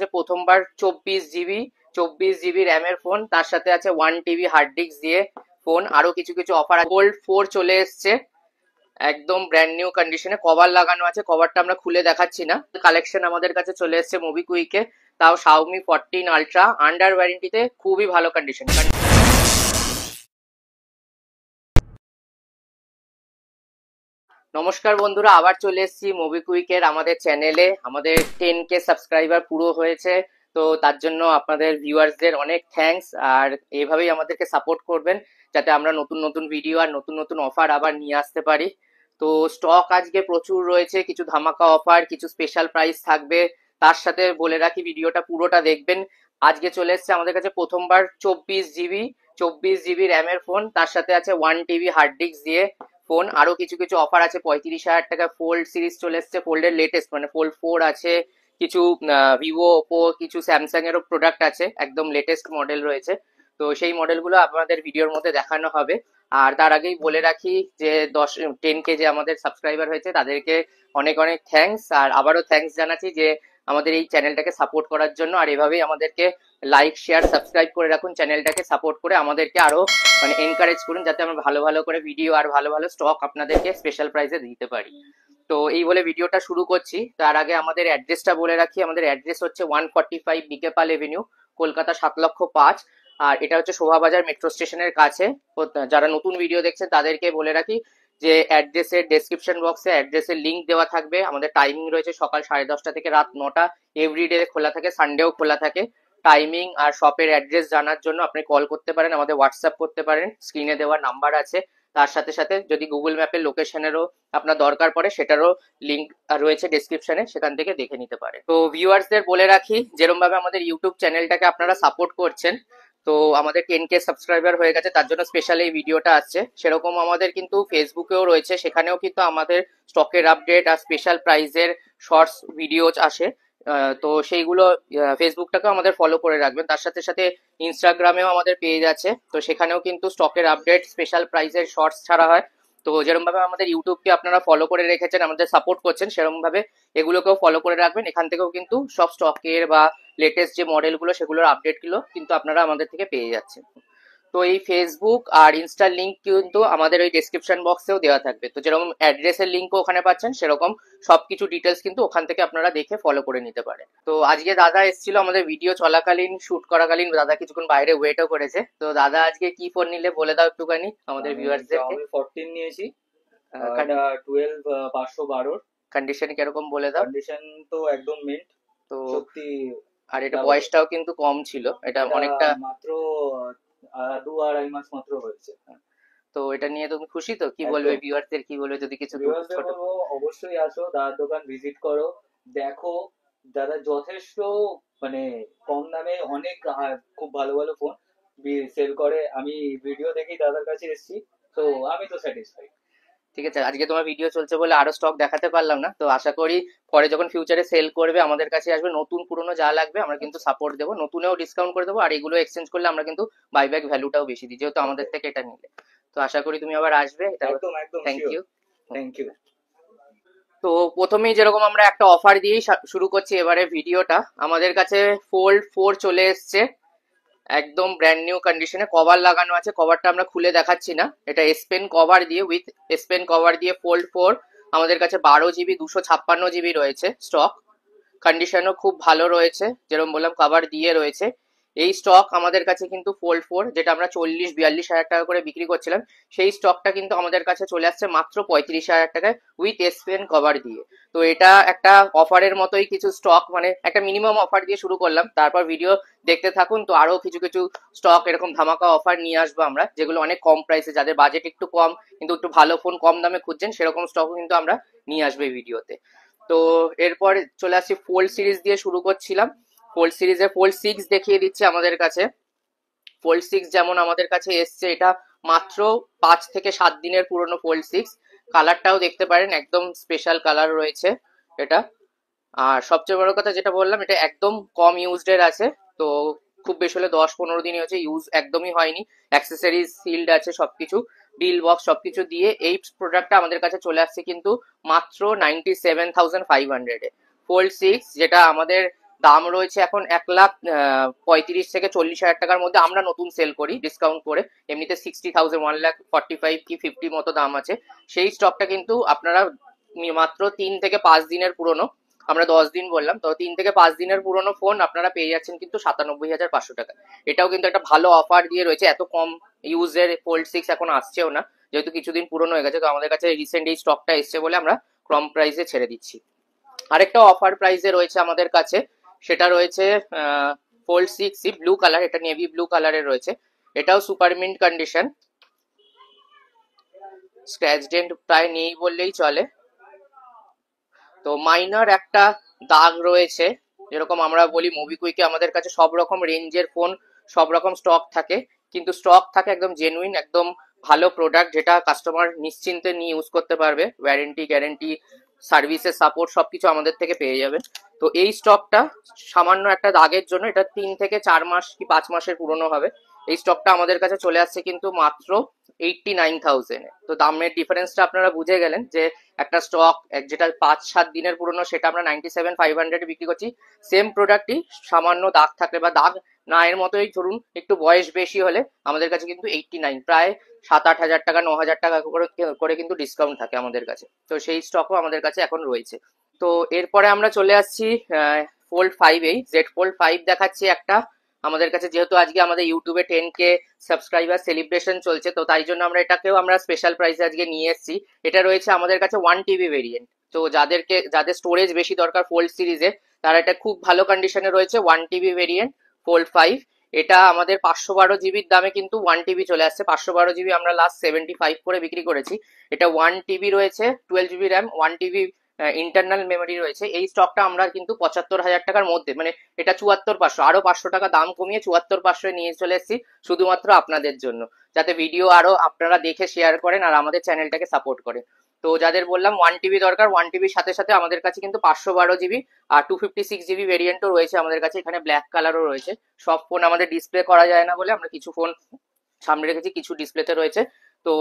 প্রথমবার 24 জিবি র্যামের ফোন, তার সাথে আছে 1 TB হার্ড ডিস্ক দিয়ে ফোন। আরো কিছু কিছু অফার আছে। গোল্ড 4 চলে এসছে একদম ব্র্যান্ড নিউ কন্ডিশনে, কভার লাগানো আছে, কভারটা আমরা খুলে দেখাচ্ছি না। কালেকশন আমাদের কাছে চলে এসছে মোবিকুইকে, তাও Xiaomi 14 আলট্রা আন্ডার ওয়ারেন্টিতে, খুবই ভালো কন্ডিশন। নমস্কার বন্ধুরা, আবার চলে এসেছি মোবিকুইকের আমাদের চ্যানেলে। আমাদের 10K সাবস্ক্রাইবার পুরো হয়েছে, তো তার জন্য আপনাদের ভিউয়ার্সদের অনেক থ্যাঙ্কস। আর এইভাবেই আমাদেরকে সাপোর্ট করবেন যাতে আমরা নতুন নতুন ভিডিও আর নতুন নতুন অফার আবার নিয়ে আসতে পারি। তো স্টক আজকে প্রচুর রয়েছে, কিছু ধামাকা অফার, কিছু স্পেশাল প্রাইস থাকবে। তার সাথে বলে রাখি ভিডিওটা পুরোটা দেখবেন। আজকে চলে এসছে আমাদের কাছে প্রথমবার 24 জিবি র্যামের ফোন, তার সাথে আছে 1 TB হার্ড ডিস্ক দিয়ে ফোন। আরো কিছু কিছু অফার আছে। 35,000 টাকা ফোল্ড সিরিজ চলে এসছে, ফোল্ডের লেটেস্ট, মানে ফোল্ড 4 আছে, কিছু ভিভো, ওপো, কিছু স্যামসাং এরও প্রোডাক্ট আছে, একদম লেটেস্ট মডেল রয়েছে। তো সেই মডেলগুলো আপনাদের ভিডিওর মধ্যে দেখানো হবে। আর তার আগেই বলে রাখি যে 10-10K যে আমাদের সাবস্ক্রাইবার হয়েছে তাদেরকে অনেক অনেক থ্যাঙ্কস। আর আবারও থ্যাঙ্কস জানাচ্ছি যে আমাদের এই চ্যানেলটাকে সাপোর্ট করার জন্য। আর এভাবেই আমাদেরকে লাইক, শেয়ার, সাবস্ক্রাইব করে রাখুন, চ্যানেলটাকে সাপোর্ট করে আমাদেরকে আরো মানে এনকারেজ করুন যাতে আমরা ভালো ভালো করে ভিডিও আর ভালো ভালো স্টক আপনাদেরকে স্পেশাল প্রাইসে দিতে পারি। তো এই বলে ভিডিওটা শুরু করছি। তার আগে আমাদের অ্যাড্রেসটা বলে রাখি। আমাদের অ্যাড্রেস হচ্ছে 145 বিকেপাল এভিনিউ, কলকাতা 7,05,000। আর এটা হচ্ছে শোভাবাজার মেট্রো স্টেশনের কাছে। যারা নতুন ভিডিও দেখছেন তাদেরকে বলে রাখি যে অ্যাড্রেসের ডেসক্রিপশন বক্সে অ্যাড্রেসের লিঙ্ক দেওয়া থাকবে। আমাদের টাইমিং রয়েছে সকাল 10:30 থেকে রাত 9টা, এভরিডে খোলা থাকে, সানডেও খোলা থাকে। টাইমিং আর শপের অ্যাড্রেস জানার জন্য আপনি কল করতে পারেন, আমাদের হোয়াটসঅ্যাপ করতে পারেন, স্ক্রিনে দেওয়া নাম্বার আছে। তার সাথে সাথে যদি গুগল ম্যাপের লোকেশনেরও আপনার দরকার পড়ে সেটারও লিঙ্ক রয়েছে ডেসক্রিপশনে, সেখান থেকে দেখে নিতে পারে। তো ভিউয়ার্সদের বলে রাখি, যেরকম ভাবে আমাদের ইউটিউব চ্যানেলটাকে আপনারা সাপোর্ট করছেন, তো আমাদের 10K সাবস্ক্রাইবার হয়ে গেছে, তার জন্য স্পেশাল এই ভিডিওটা আসছে। সেরকম আমাদের কিন্তু ফেসবুকেও রয়েছে, সেখানেও কিন্তু আমাদের স্টকের আপডেট আর স্পেশাল প্রাইজের শর্টস ভিডিও আসে। তো সেইগুলো ফেসবুকটাকেও আমাদের ফলো করে রাখবেন। তার সাথে সাথে ইনস্টাগ্রামেও আমাদের পেজ আছে, তো সেখানেও কিন্তু স্টকের আপডেট, স্পেশাল প্রাইসের শর্টস ছাড়া হয়। তো যেরকম ভাবে আমাদের ইউটিউবকে আপনারা ফলো করে রেখেছেন, আমাদের সাপোর্ট করছেন, সেরকম ভাবে এগুলোকেও ফলো করে রাখবেন। এখান থেকেও কিন্তু সব স্টকের বা লেটেস্ট যে মডেলগুলো সেগুলোর আপডেটগুলো কিন্তু আপনারা আমাদের থেকে পেয়ে যাচ্ছেন। তো এই ফেসবুক আর ইনস্টার লিঙ্ক কিন্তু আমাদের ওই ডেসক্রিপশন বক্সেও দেওয়া থাকবে। তো যেরকম অ্যাড্রেসের লিঙ্কও ওখানে পাচ্ছেন, সেরকম সবকিছু ডিটেলস কিন্তু ওখান থেকে আপনারা দেখে ফলো করে নিতে পারেন। তো আজকে দাদা এসেছিল আমাদের ভিডিও চলাকালীন, শুট করাকালীন, দাদা কিছুক্ষণ বাইরে ওয়েটও করেছে। তো দাদা আজকে কি ফোন নিলে বলে দাও একটুখানি আমাদের ভিউয়ার্সদেরকে। আমি 14 নিয়েছি, এটা 12/512। কন্ডিশন কিরকম বলে দাও। কন্ডিশন তো একদম মিন্ট, তো সত্যি। আর এটা বয়সটাও কিন্তু কম ছিল, এটা অনেকটা মাত্র 2-2.5 মাস মাত্র হয়েছে। তো এটা নিয়ে তুমি খুশি তো? কি বলবে ভিউয়ারদের, কি বলবে যদি কিছু ছোট? অবশ্যই আসো, দাদার দোকান ভিজিট করো, দেখো। দাদা যথেষ্ট মানে কম দামে অনেক খুব ভালো ভালো ফোন সেল করে। আমি ভিডিও দেখেই দাদার কাছে এসেছি, তো আমি তো স্যাটিসফাইড। ঠিক আছে, আজকে তোমার ভিডিও চলছে বলে আরো স্টক দেখাতে পারলাম না। তো আশা করি পরে যখন ফিউচারে সেল করবে আমাদের কাছে আসবে, নতুন পুরনো যা লাগবে আমরা কিন্তু সাপোর্ট দেবো, নতুনেও ডিসকাউন্ট করে দেবো। আর এগুলো এক্সচেঞ্জ করলে আমরা কিন্তু বাইব্যাক ভ্যালুটাও বেশি দিই, যেহেতু আমাদের থেকে এটা নিলে। তো আশা করি তুমি আবার আসবে। একদম একদম, থ্যাংক ইউ। Thank you. তো প্রথমেই যেরকম আমরা একটা অফার দিয়েই শুরু করছি এবারে ভিডিওটা। আমাদের কাছে ফোল্ড 4 চলে এসছে একদম ব্র্যান্ড নিউ কন্ডিশনে, কভার লাগানো আছে, কভারটা আমরা খুলে দেখাচ্ছি না। এটা এস পেন কভার দিয়ে, উইথ এস পেন কভার দিয়ে ফোল্ড 4 আমাদের কাছে 12 GB 256 GB রয়েছে স্টক। কন্ডিশনও খুব ভালো রয়েছে, যেরকম বললাম কভার দিয়ে রয়েছে। এই স্টক আমাদের কাছে কিন্তু ফোল্ড 4 যেটা আমরা 40-42 হাজার টাকা করে বিক্রি করছিলাম, সেই স্টকটা কিন্তু আমাদের কাছে চলে আসছে মাত্র 35,000 টাকায় উইথ এস পেন কভার দিয়ে। তো এটা একটা অফারের মতোই কিছু স্টক, মানে একটা মিনিমাম অফার দিয়ে শুরু করলাম, তারপর ভিডিও দেখতে থাকুন। তো আরো কিছু কিছু স্টক এরকম ধামাকা অফার নিয়ে আসবো আমরা, যেগুলো অনেক কম প্রাইসে, যাদের বাজেট একটু কম কিন্তু একটু ভালো ফোন কম দামে খুঁজছেন, সেরকম স্টকও কিন্তু আমরা নিয়ে আসবো এই ভিডিওতে। তো এরপর চলে আসছি ফোল্ড সিরিজ দিয়ে শুরু করছিলাম। ফোল্ড সিরিজে ফোল্ড 6 দেখিয়ে দিচ্ছি আমাদের কাছে। ফোল্ড 6 যেমন আমাদের কাছে এসছে, এটা মাত্র 5 থেকে 7 দিনের পুরনো ফোল্ড 6। কালারটাও দেখতে পারেন, একদম স্পেশাল কালার রয়েছে এটা। আর সবচেয়ে বড় কথা যেটা বললাম, এটা একদম কম ইউজড আছে। তো খুব বেশি হলে 10-15 দিনই হচ্ছে, ইউজ একদমই হয়নি। অ্যাক্সেসরিজ সিল্ড আছে সবকিছু, ডিল বক্স সবকিছু দিয়ে এই প্রোডাক্টটা আমাদের কাছে চলে আসছে কিন্তু মাত্র 97,500 এ। ফোল্ড 6 যেটা আমাদের দাম রয়েছে এখন 1,35,000 থেকে 40,000 টাকার মধ্যে আমরা নতুন সেল করি ডিসকাউন্ট করে। এমনিতে 60,000, 1,45,000 কি 50 মতো দাম আছে। সেই স্টকটা কিন্তু আপনারা মাত্র 3 থেকে 5 দিনের পুরনো, আমরা 10 দিন বললাম, তো 3 থেকে 5 দিনের পুরনো ফোন আপনারা পেয়ে যাচ্ছেন কিন্তু 97,500 টাকা। এটাও কিন্তু একটা ভালো অফার দিয়ে রয়েছে। এত কম ইউজের ফোল্ড 6 এখন আসছেও না, যেহেতু কিছুদিন পুরনো হয়ে গেছে। তো আমাদের কাছে রিসেন্ট এই স্টকটা এসছে বলে আমরা কম প্রাইসে ছেড়ে দিচ্ছি। আরেকটা অফার প্রাইসে রয়েছে আমাদের কাছে, সেটা রয়েছে ফোল্ড 6 ব্লু কালার, এটা নেভি ব্লু কালারের রয়েছে। এটাও super mint condition, scratch dent প্রায় নেই বললেই চলে। তো মাইনর একটা দাগ রয়েছে, যেরকম আমরা বলি মোবিকুইকে আমাদের কাছে সব রকম রেঞ্জের ফোন সব রকম স্টক থাকে, কিন্তু স্টক থাকে একদম জেনুইন, একদম ভালো প্রোডাক্ট, যেটা কাস্টমার নিশ্চিন্তে নিয়ে ইউজ করতে পারবে। ওয়ারেন্টি, গ্যারেন্টি, সার্ভিসের সাপোর্ট সবকিছু আমাদের থেকে পেয়ে যাবেন। তো এই স্টকটা সামান্য একটা দাগের জন্য এটা 3 থেকে 4 মাস কি 5 মাসের পুরনো হবে। এই স্টকটা আমাদের কাছে চলে আসছে কিন্তু মাত্র 89,000। তো দামের ডিফারেন্সটা আপনারা বুঝে গেলেন যে একটা স্টক যেটা 5-7 দিনের পুরনো সেটা আমরা 97,500 বিক্রি করছি। সেম প্রোডাক্টই সামান্য দাগ থাকলে বা দাগ না এর মতোই ধরুন একটু বয়স বেশি হলে আমাদের কাছে কিন্তু 89, প্রায় 7-8 হাজার টাকা 9,000 টাকা করে কিন্তু ডিসকাউন্ট থাকে আমাদের কাছে। তো সেই স্টকও আমাদের কাছে এখন রয়েছে। তো এরপরে আমরা চলে আসছি ফোল্ড 5 এই জেড ফোল্ড 5 দেখাচ্ছি একটা আমাদের কাছে। যেহেতু আজকে আমাদের ইউটিউবে 10K সাবস্ক্রাইবার সেলিব্রেশন চলছে, তো তাই জন্য আমরা এটাকেও আমরা স্পেশাল প্রাইসে আজকে নিয়ে এসেছি। এটা রয়েছে আমাদের কাছে 1 TB ভেরিয়েন্ট। তো যাদের স্টোরেজ বেশি দরকার ফোল্ড সিরিজে, তারা এটা খুব ভালো কন্ডিশনে রয়েছে 1 TB ভেরিয়েন্ট ফোল্ড 5। এটা আমাদের 512 জিবির দামে কিন্তু 1 TB চলে আসছে। 512 জিবি আমরা লাস্ট 75 করে বিক্রি করেছি। এটা 1 TB রয়েছে, 12 GB RAM, 1 TB internal memory রয়েছে। এই স্টকটা আমরা কিন্তু 75,000 টাকার মধ্যে, মানে এটা 74,500, আরো 500 টাকা দাম কমিয়ে 74,500 নিয়ে চলে এসেছি শুধুমাত্র আপনাদের জন্য, যাতে ভিডিও আরো আপনারা দেখে শেয়ার করেন আর আমাদের চ্যানেলটাকে সাপোর্ট করেন। তো যাদের বললাম 1 TB দরকার, 1 TBর সাথে সাথে আমাদের কাছে কিন্তু 512 জিবি আর 256 জিবি ভেরিয়েন্টও রয়েছে আমাদের কাছে। এখানে ব্ল্যাক কালারও রয়েছে। সব ফোন আমাদের ডিসপ্লে করা যায় না বলে আমরা কিছু ফোন সামনে রেখেছি, কিছু ডিসপ্লেতে রয়েছে। তো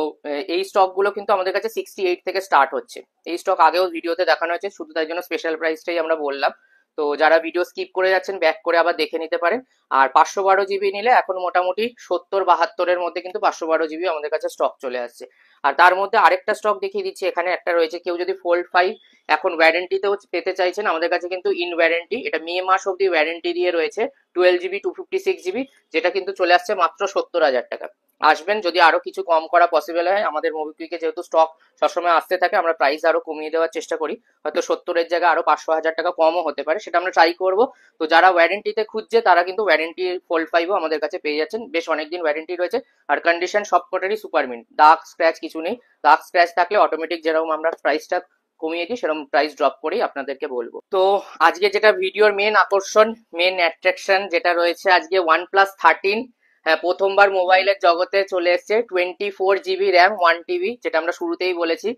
এই স্টক গুলো কিন্তু আমাদের কাছে 68 থেকে স্টার্ট হচ্ছে। এই স্টক আগেও ভিডিওতে দেখানো হয়েছে, শুধু তাই জন্য স্পেশাল প্রাইসটাই আমরা বললাম। তো যারা ভিডিও স্কিপ করে যাচ্ছেন ব্যাক করে আবার দেখে নিতে পারেন। আর 512 জিবি নিলে এখন মোটামুটি 70-72-এর মধ্যে কিন্তু 512 জিবি আমাদের কাছে স্টক চলে আসছে। আর তার মধ্যে আরেকটা স্টক দেখিয়ে দিচ্ছি, এখানে একটা রয়েছে। কেউ যদি ফোল্ড 5 এখন ওয়ারেন্টিতেও পেতে চাইছেন, আমাদের কাছে কিন্তু ইন ওয়ারেন্টি, এটা মে মাস অব্দি ওয়ারেন্টি দিয়ে রয়েছে 12 জিবি 256 জিবি, যেটা কিন্তু চলে আসছে মাত্র 70,000 টাকা। আসবেন, যদি আরো কিছু কম করা পসিবল হয়। আমাদের মোবিকুইকে যেহেতু স্টক সবসময় আসতে থাকে, আমরা প্রাইস আরো কমিয়ে দেওয়ার চেষ্টা করি। হয়তো 70-এর জায়গায় আরো 500-1000 টাকা কমও হতে পারে, সেটা আমরা ট্রাই করব। তো যারা ওয়ারেন্টিতে খুঁজছে তারা কিন্তু ওয়ারেন্টি ফোল্ড 5ও আমাদের কাছে পেয়ে যাচ্ছেন, বেশ অনেকদিন ওয়ারেন্টি রয়েছে। আর কন্ডিশন সবকটারই সুপার মিন্ট, দাগ স্ক্র্যাচ কিছু নেই। দাগ স্ক্র্যাচ থাকলে অটোমেটিক যেরকম আমরা প্রাইসটা কমিয়ে দিই সেরকম প্রাইস ড্রপ করেই আপনাদেরকে বলবো। তো আজকে যেটা ভিডিওর মেন আকর্ষণ, মেন অ্যাট্রাকশন যেটা রয়েছে, আজকে OnePlus 13 হ্যাঁ প্রথমবার মোবাইলের জগতে চলে এসছে 24 জিবি র্যাম 1 TB, যেটা আমরা শুরুতেই বলেছি।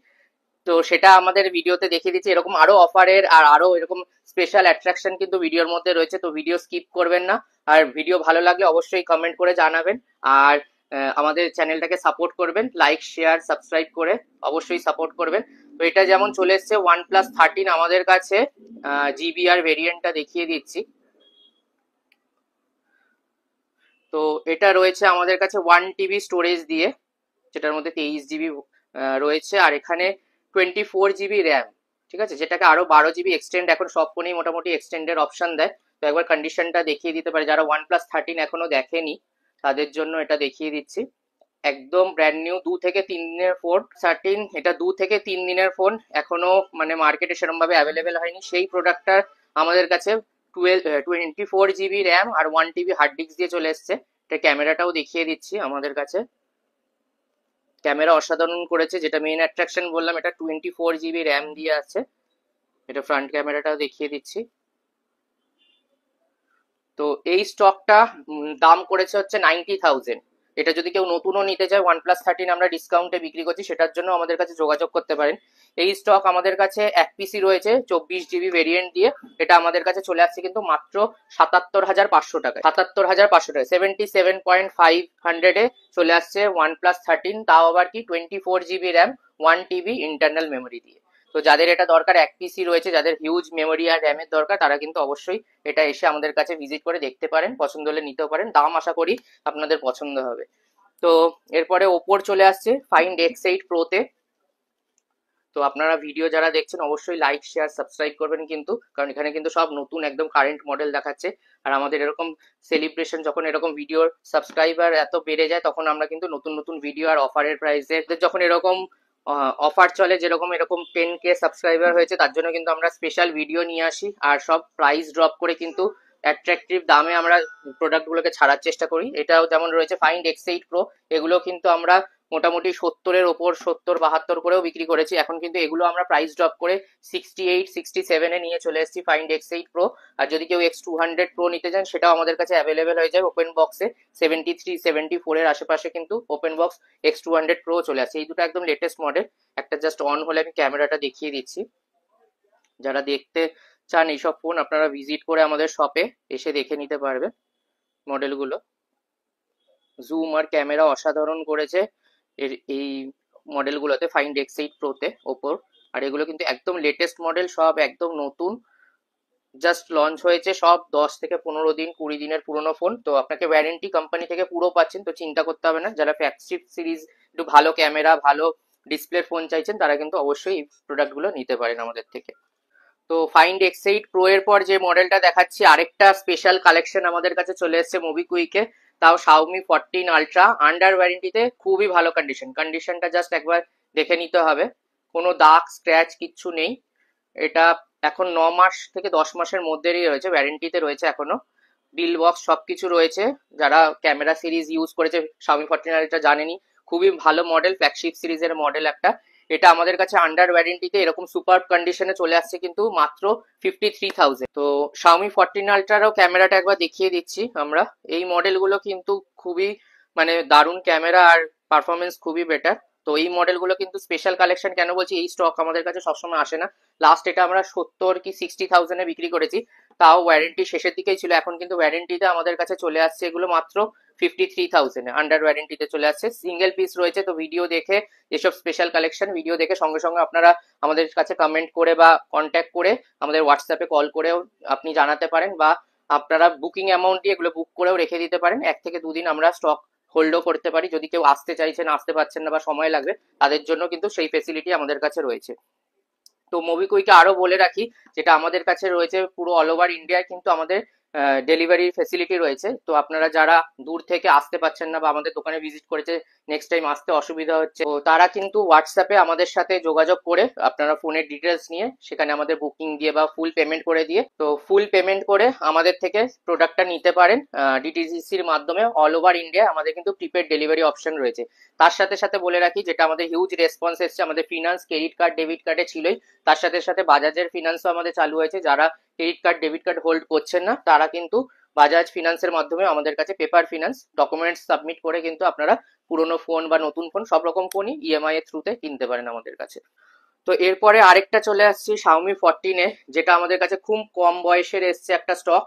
তো সেটা আমাদের ভিডিওতে দেখিয়ে দিচ্ছি। এরকম আরো অফারের আর আরো এরকম স্পেশাল অ্যাট্রাকশন কিন্তু ভিডিওর মধ্যে রয়েছে, তো ভিডিও স্কিপ করবেন না। আর ভিডিও ভালো লাগলে অবশ্যই কমেন্ট করে জানাবেন। আর আমাদের চ্যানেলটাকে সাপোর্ট করবেন, লাইক শেয়ার সাবস্ক্রাইব করে অবশ্যই সাপোর্ট করবেন। তো এটা যেমন চলে এসছে OnePlus 13 আমাদের কাছে, জিবিআর ভেরিয়েন্টটা দেখিয়ে দিচ্ছি। তো এটা রয়েছে আমাদের কাছে 1 TB স্টোরেজ দিয়ে, যেটার মধ্যে 23 জিবি রয়েছে। আর এখানে 24 জিবি র্যাম, ঠিক আছে, যেটাকে আরো 12 জিবি এক্সটেন্ড, এখন সব ফোনেই মোটামুটি এক্সটেন্ডের অপশন দেয়। তো একবার কন্ডিশনটা দেখিয়ে দিতে পারে, যারা OnePlus 13 এখনো দেখেনি তাদের জন্য এটা দেখিয়ে দিচ্ছি। একদম ব্র্যান্ড নিউ, 2 থেকে 3 দিনের ফোন 13, এটা 2 থেকে 3 দিনের ফোন, এখনো মানে মার্কেটে সেরকম ভাবে অ্যাভেলেবেল হয়নি। সেই প্রোডাক্টটা আমাদের কাছে 24 জিবি র্যাম আর 1 TB হার্ড ডিস্ক দিয়ে চলে এসছে। এটা ক্যামেরাটাও দেখিয়ে দিচ্ছি। আমাদের কাছে ক্যামেরা অসাধারণ করেছে, যেটা মেইন অ্যাট্রাকশন বললাম, এটা 24 জিবি র্যাম দিয়ে আছে। এটা ফ্রন্ট ক্যামেরাটাও দেখিয়ে দিচ্ছি। তো এই স্টকটা দাম করেছে হচ্ছে 90,000। এটা যদি কেউ নতুনও নিতে চায়, OnePlus 13 আমরা ডিসকাউন্টে বিক্রি করছি, সেটার জন্য আমাদের কাছে যোগাযোগ করতে পারেন। এই স্টক আমাদের কাছে 1 পিসি রয়েছে 24 জিবি ভেরিয়েন্ট দিয়ে। এটা আমাদের কাছে চলে আসছে কিন্তু মাত্র 77,500 টাকায়, 77,500 টাকা, 77,500 এ চলে আসছে OnePlus 13, তাও আবার কি 24 GB RAM 1 TB internal memory দিয়ে। তো যাদের এটা দরকার, এক পিসি রয়েছে, যাদের হিউজ মেমোরি আর র্যামের দরকার, তারা কিন্তু অবশ্যই এটা এসে আমাদের কাছে ভিজিট করে দেখতে পারেন, পছন্দ হলে নিতেও পারেন। দাম আশা করি আপনাদের পছন্দ হবে। তো এরপরে ওপোর চলে আসছে ফাইন্ড X8 প্রোতে। তো আপনারা ভিডিও যারা দেখছেন অবশ্যই লাইক শেয়ার সাবস্ক্রাইব করবেন কিন্তু, কারণ এখানে কিন্তু সব নতুন একদম কারেন্ট মডেল দেখাচ্ছে। আর আমাদের এরকম সেলিব্রেশন, যখন এরকম ভিডিওর সাবস্ক্রাইবার এত বেড়ে যায়, তখন আমরা কিন্তু নতুন নতুন ভিডিও আর অফারের প্রাইসে, যখন এরকম অফার চলে, যেরকম এরকম 10K সাবস্ক্রাইবার হয়েছে, তার জন্য কিন্তু আমরা স্পেশাল ভিডিও নিয়ে আসি আর সব প্রাইস ড্রপ করে কিন্তু অ্যাট্রাকটিভ দামে আমরা প্রোডাক্টগুলোকে ছাড়ার চেষ্টা করি। এটাও যেমন রয়েছে ফাইন্ড X8 প্রো, এগুলো কিন্তু আমরা মোটামুটি 70-এর ওপর 70-72 করেও বিক্রি করেছি। এখন কিন্তু এগুলো আমরা প্রাইস ড্রপ করে 68-67-এ নিয়ে চলে এসেছি ফাইন্ড X8 প্রো। আর যদি কেউ X200 প্রো নিতে চান, সেটাও আমাদের কাছে অ্যাভেলেবেল হয়ে যায় ওপেন বক্সে। 73-74-এর আশেপাশে কিন্তু ওপেন বক্স X200 প্রো চলে আসছে। এই দুটো একদম লেটেস্ট মডেল। একটা জাস্ট অন হলে আমি ক্যামেরাটা দেখিয়ে দিচ্ছি। যারা দেখতে চান এইসব ফোন, আপনারা ভিজিট করে আমাদের শপে এসে দেখে নিতে পারবেন মডেলগুলো। জুম আর ক্যামেরা অসাধারণ করেছে এই মডেলগুলোতে, ফাইন্ড X8 প্রোতে ওপোর। আর এগুলো কিন্তু একদম লেটেস্ট মডেল, সব একদম নতুন, জাস্ট লঞ্চ হয়েছে, সব 10 থেকে 15 দিন 20 দিনের পুরনো ফোন। তো আপনাকে ওয়ারেন্টি কোম্পানি থেকে পুরো পাচ্ছেন, তো চিন্তা করতে হবে না। যারা ফ্ল্যাগশিপ সিরিজ, একটু ভালো ক্যামেরা ভালো ডিসপ্লের ফোন চাইছেন, তারা কিন্তু অবশ্যই এই প্রোডাক্টগুলো নিতে পারেন আমাদের থেকে। তো ফাইন্ড X8 প্রো এর পর যে মডেলটা দেখাচ্ছি, আরেকটা স্পেশাল কালেকশন আমাদের কাছে চলে এসেছে মোবিকুইকে, তাও Xiaomi 14 আলট্রা, আন্ডার ওয়ারেন্টিতে, খুবই ভালো কন্ডিশনটা জাস্ট একবার দেখে নিতে হবে। কোনো দাগ স্ক্র্যাচ কিচ্ছু নেই। এটা এখন 9 মাস থেকে 10 মাসের মধ্যেই রয়েছে, ওয়ারেন্টিতে রয়েছে এখনো। বিল বক্স সবকিছু রয়েছে। যারা ক্যামেরা সিরিজ ইউজ করেছে Xiaomi 14 আলট্রা জানেনি, খুবই ভালো মডেল, ফ্ল্যাগশিপ সিরিজের মডেল একটা। এটা আমাদের কাছে আন্ডার ওয়ারেন্টিতে এরকম সুপার কন্ডিশনে চলে আসছে কিন্তু মাত্র 53,000। তো Xiaomi 14 আলট্রারও ক্যামেরাটা একবার দেখিয়ে দিচ্ছি আমরা। এই মডেলগুলো কিন্তু খুবই মানে দারুণ ক্যামেরা আর পারফরমেন্স খুবই বেটার। তো এই মডেলগুলো কিন্তু স্পেশাল কালেকশন। কেন বলছি, এই স্টক আমাদের কাছে সবসময় আসে না। লাস্ট এটা আমরা 70 কি 60,000-এ বিক্রি করেছি, তাও ওয়ারেন্টি শেষের দিকেই ছিল। এখন কিন্তু ওয়ারেন্টিতে আমাদের কাছে চলে আসছে এগুলো মাত্র 53,000-এ, আন্ডার ওয়ারেন্টিতে চলে আসছে। সিঙ্গেল পিস রয়েছে। তো ভিডিও দেখে, যেসব স্পেশাল কালেকশন ভিডিও দেখে সঙ্গে সঙ্গে আপনারা আমাদের কাছে কমেন্ট করে বা কন্ট্যাক্ট করে আমাদের হোয়াটসঅ্যাপে কল করেও আপনি জানাতে পারেন, বা আপনারা বুকিং অ্যামাউন্ট দিয়ে এগুলো বুক করেও রেখে দিতে পারেন। 1 থেকে 2 দিন আমরা স্টক হোল্ডও করতে পারি। যদি কেউ আসতে চাইছেন, আসতে পারছেন না বা সময় লাগবে, তাদের জন্য কিন্তু সেই ফেসিলিটি আমাদের কাছে রয়েছে। তো মোবিকুইকে আরো বলে রাখি, যেটা আমাদের কাছে রয়েছে পুরো অল ওভার ইন্ডিয়ায় কিন্তু আমাদের ডেলিভারি ফেসিলিটি রয়েছে। তো আপনারা যারা দূর থেকে আসতে পারছেন না বা আমাদের দোকানে ভিজিট করেছে, নেক্সট টাইম আসতে অসুবিধা হচ্ছে, তো তারা কিন্তু হোয়াটসঅ্যাপে আমাদের সাথে যোগাযোগ করে আপনারা ফোনের ডিটেলস নিয়ে সেখানে আমাদের বুকিং দিয়ে বা ফুল পেমেন্ট করে দিয়ে, তো ফুল পেমেন্ট করে আমাদের থেকে প্রোডাক্টটা নিতে পারেন। ডিটিসির মাধ্যমে অল ওভার ইন্ডিয়া আমাদের কিন্তু প্রিপেড ডেলিভারি অপশন রয়েছে। তার সাথে সাথে বলে রাখি, যেটা আমাদের হিউজ রেসপন্স এসছে, আমাদের ফিনান্স ক্রেডিট কার্ড ডেবিট কার্ডে ছিলই, তার সাথে সাথে বাজাজের ফিনান্সও আমাদের চালু হয়েছে। যারা credit card debit card hold করছেন না, তারা কিন্তু বাজাজ ফিনান্সের মাধ্যমে আমাদের কাছে পেপার ফিনান্স ডকুমেন্টস সাবমিট করে কিন্তু আপনারা পুরনো ফোন বা নতুন ফোন সব রকম ফোনই ইএমআই এর থ্রুতে কিনতে পারেন আমাদের কাছে। তো এরপরে আরেকটা চলে আসছি Xiaomi 14-এ, যেটা আমাদের কাছে খুব কম বয়সের এসছে একটা স্টক।